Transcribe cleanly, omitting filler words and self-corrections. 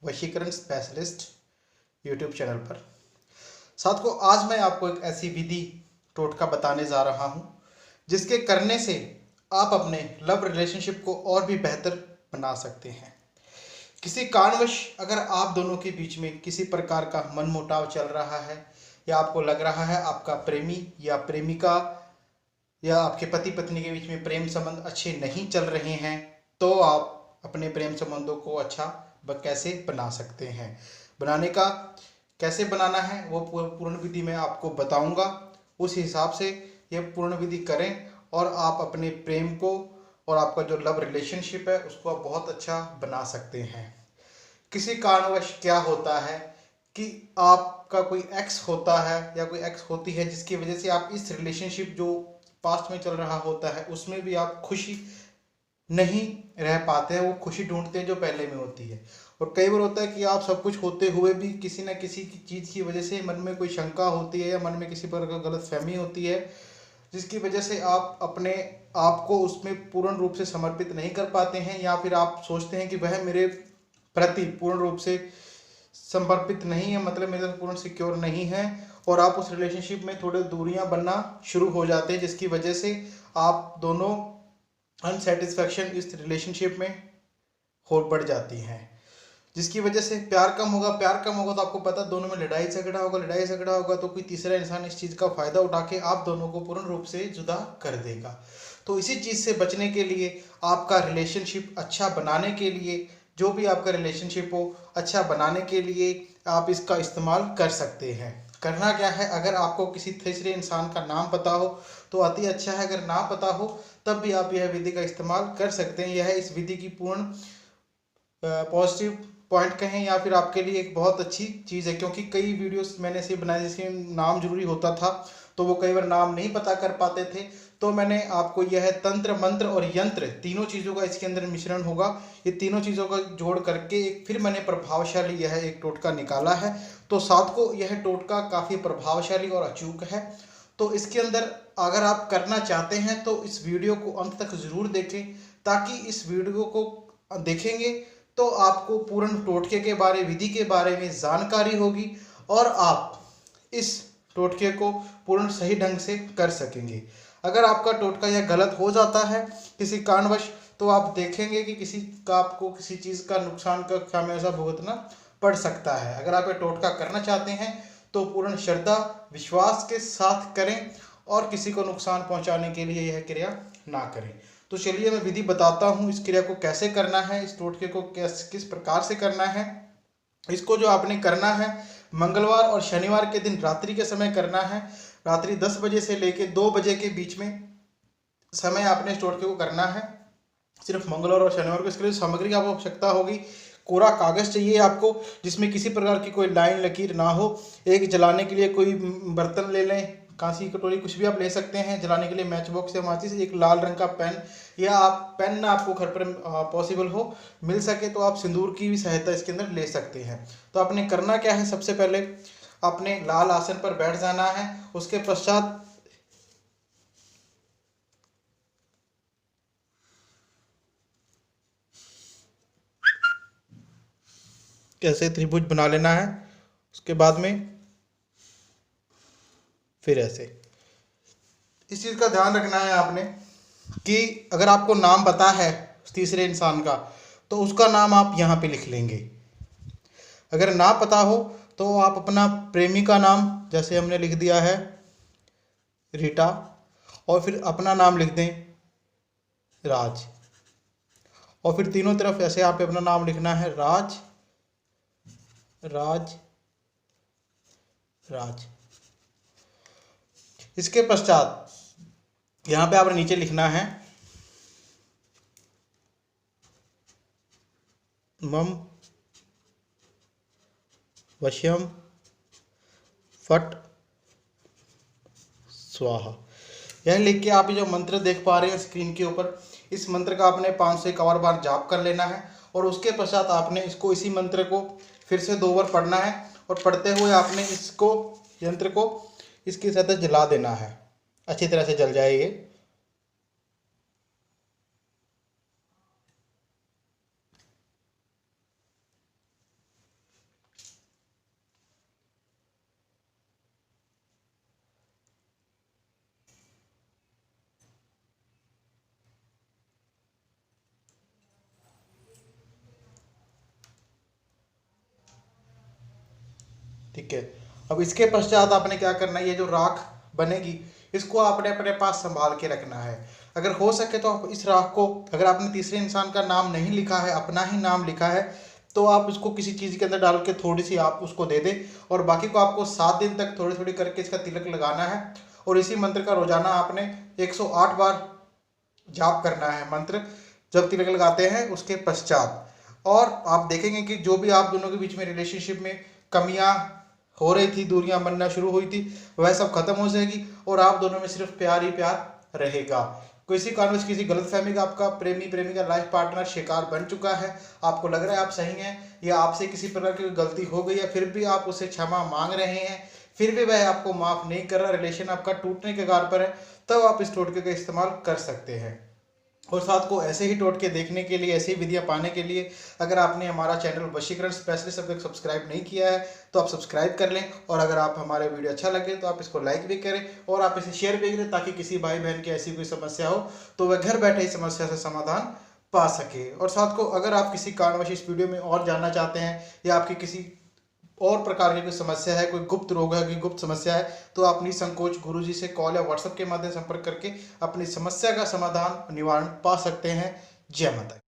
वशीकरण specialist YouTube channel पर। साथ को आज मैं आपको एक ऐसी विधि टोटका बताने जा रहा हूं जिसके करने से आप अपने लव रिलेशनशिप को और भी बेहतर बना सकते हैं। किसी कारणवश अगर आप दोनों के बीच में किसी प्रकार का मनमुटाव चल रहा है या आपको लग रहा है आपका प्रेमी या प्रेमिका या आपके पति पत्नी के बीच में प्रेम संबंध अच्छे नहीं चल रहे हैं, तो आप अपने प्रेम संबंधों को अच्छा कैसे बना सकते हैं। बनाने का कैसे बनाना है वो पूर्ण विधि मैं आपको बताऊंगा। उस हिसाब से ये पूर्ण विधि करें और आप अपने प्रेम को और आपका जो लव रिलेशनशिप है उसको आप बहुत अच्छा बना सकते हैं। किसी कारणवश क्या होता है कि आपका कोई एक्स होता है या कोई एक्स होती है जिसकी वजह से आप इस रिलेशनशिप जो पास्ट में चल रहा होता है उसमें भी आप खुशी नहीं रह पाते हैं, वो खुशी ढूंढते हैं जो पहले में होती है। और कई बार होता है कि आप सब कुछ होते हुए भी किसी न किसी की चीज़ की वजह से मन में कोई शंका होती है या मन में किसी प्रकार का गलत फहमी होती है जिसकी वजह से आप अपने आप को उसमें पूर्ण रूप से समर्पित नहीं कर पाते हैं, या फिर आप सोचते हैं कि वह मेरे प्रति पूर्ण रूप से समर्पित नहीं है, मतलब मेरे पूर्ण सिक्योर नहीं है, और आप उस रिलेशनशिप में थोड़े दूरियां बनना शुरू हो जाते हैं जिसकी वजह से आप दोनों अनसेटिस्फैक्शन इस रिलेशनशिप में हो बढ़ जाती हैं, जिसकी वजह से प्यार कम होगा। प्यार कम होगा तो आपको पता दोनों में लड़ाई झगड़ा होगा तो कोई तीसरा इंसान इस चीज़ का फ़ायदा उठा के आप दोनों को पूर्ण रूप से जुदा कर देगा। तो इसी चीज़ से बचने के लिए, आपका रिलेशनशिप अच्छा बनाने के लिए, जो भी आपका रिलेशनशिप हो अच्छा बनाने के लिए आप इसका इस्तेमाल कर सकते हैं। करना क्या है, अगर आपको किसी तीसरे इंसान का नाम पता हो तो अति अच्छा है, अगर ना पता हो तब भी आप यह विधि का इस्तेमाल कर सकते हैं। यह इस विधि की पूर्ण पॉजिटिव पॉइंट कहें या फिर आपके लिए एक बहुत अच्छी चीज़ है, क्योंकि कई वीडियोस मैंने ऐसे बनाए जिसमें नाम जरूरी होता था तो वो कई बार नाम नहीं पता कर पाते थे। तो मैंने आपको यह तंत्र मंत्र और यंत्र तीनों चीज़ों का इसके अंदर मिश्रण होगा, ये तीनों चीज़ों का जोड़ करके एक फिर मैंने प्रभावशाली यह एक टोटका निकाला है। तो साथ को यह टोटका काफ़ी प्रभावशाली और अचूक है। तो इसके अंदर अगर आप करना चाहते हैं तो इस वीडियो को अंत तक ज़रूर देखें, ताकि इस वीडियो को देखेंगे तो आपको पूर्ण टोटके के बारे विधि के बारे में जानकारी होगी और आप इस टोटके को पूर्ण सही ढंग से कर सकेंगे। अगर आपका टोटका यह गलत हो जाता है किसी कारणवश तो आप देखेंगे कि किसी का आपको किसी चीज़ का नुकसान का खामियाजा भुगतना पड़ सकता है। अगर आप ये टोटका करना चाहते हैं तो पूर्ण श्रद्धा विश्वास के साथ करें और किसी को नुकसान पहुंचाने के लिए यह क्रिया ना करें। तो चलिए मैं विधि बताता हूँ इस क्रिया को कैसे करना है, इस टोटके को किस प्रकार से करना है। इसको जो आपने करना है मंगलवार और शनिवार के दिन रात्रि के समय करना है। रात्रि 10 बजे से लेकर 2 बजे के बीच में समय आपने इस टोटके को करना है, सिर्फ मंगलवार और शनिवार को। इसके लिए सामग्री की आपको आवश्यकता होगी। कोरा कागज चाहिए आपको जिसमें किसी प्रकार की कोई लाइन लकीर ना हो। एक जलाने के लिए कोई बर्तन ले लें, कांसी कटोरी कुछ भी आप ले सकते हैं। जलाने के लिए मैच बॉक्स या माचिस, एक लाल रंग का पेन, या आप पेन ना आपको घर पर पॉसिबल हो मिल सके तो आप सिंदूर की भी सहायता इसके अंदर ले सकते हैं। तो आपने करना क्या है, सबसे पहले आपने लाल आसन पर बैठ जाना है। उसके पश्चात कैसे त्रिभुज बना लेना है। उसके बाद में फिर ऐसे इस चीज़ का ध्यान रखना है आपने कि अगर आपको नाम पता है तीसरे इंसान का तो उसका नाम आप यहाँ पे लिख लेंगे। अगर ना पता हो तो आप अपना प्रेमी का नाम, जैसे हमने लिख दिया है रीटा, और फिर अपना नाम लिख दें राज, और फिर तीनों तरफ ऐसे आप अपना नाम लिखना है राज राज राज। इसके पश्चात यहाँ पे आपने नीचे लिखना है मम वश्यम फट स्वाहा। यह लिख के आप जो मंत्र देख पा रहे हैं स्क्रीन के ऊपर, इस मंत्र का आपने 5 से 1 बार जाप कर लेना है, और उसके पश्चात आपने इसको इसी मंत्र को फिर से 2 बार पढ़ना है, और पढ़ते हुए आपने इसको यंत्र को इसकी सतह जला देना है, अच्छी तरह से जल जाए ये। ठीक है। अब इसके पश्चात आपने क्या करना है, ये जो राख बनेगी इसको आपने अपने पास संभाल के रखना है। अगर हो सके तो आप इस राख को, अगर आपने तीसरे इंसान का नाम नहीं लिखा है, अपना ही नाम लिखा है, तो आप उसको किसी चीज़ के अंदर डाल के थोड़ी सी आप उसको दे दें, और बाकी को आपको 7 दिन तक थोड़ी थोड़ी करके इसका तिलक लगाना है। और इसी मंत्र का रोजाना आपने 108 बार जाप करना है मंत्र, जब तिलक लगाते हैं उसके पश्चात। और आप देखेंगे कि जो भी आप दोनों के बीच में रिलेशनशिप में कमियां हो रही थी, दूरियां बनना शुरू हुई थी, वह सब खत्म हो जाएगी और आप दोनों में सिर्फ प्यार ही प्यार रहेगा। किसी कारणवश किसी गलतफहमी का आपका प्रेमी प्रेमिका लाइफ पार्टनर शिकार बन चुका है, आपको लग रहा है आप सही हैं, या आपसे किसी प्रकार की गलती हो गई है, फिर भी आप उसे क्षमा मांग रहे हैं, फिर भी वह आपको माफ नहीं कर रहा, रिलेशन आपका टूटने के कगार पर है, तब आप इस टोटके का इस्तेमाल कर सकते हैं। और साथ को ऐसे ही टोटके देखने के लिए, ऐसी विधियां पाने के लिए, अगर आपने हमारा चैनल वशीकरण स्पेशलिस्ट अब तक सब्सक्राइब नहीं किया है तो आप सब्सक्राइब कर लें। और अगर आप हमारे वीडियो अच्छा लगे तो आप इसको लाइक भी करें और आप इसे शेयर भी करें, ताकि किसी भाई बहन की ऐसी कोई समस्या हो तो वह घर बैठे इस समस्या से समाधान पा सके। और साथ को अगर आप किसी कारणवश इस वीडियो में और जानना चाहते हैं, या आपकी किसी और प्रकार की कोई समस्या है, कोई गुप्त रोग है, कोई गुप्त समस्या है, तो आप निसंकोच गुरुजी से कॉल या व्हाट्सएप के माध्यम से संपर्क करके अपनी समस्या का समाधान निवारण पा सकते हैं। जय माता।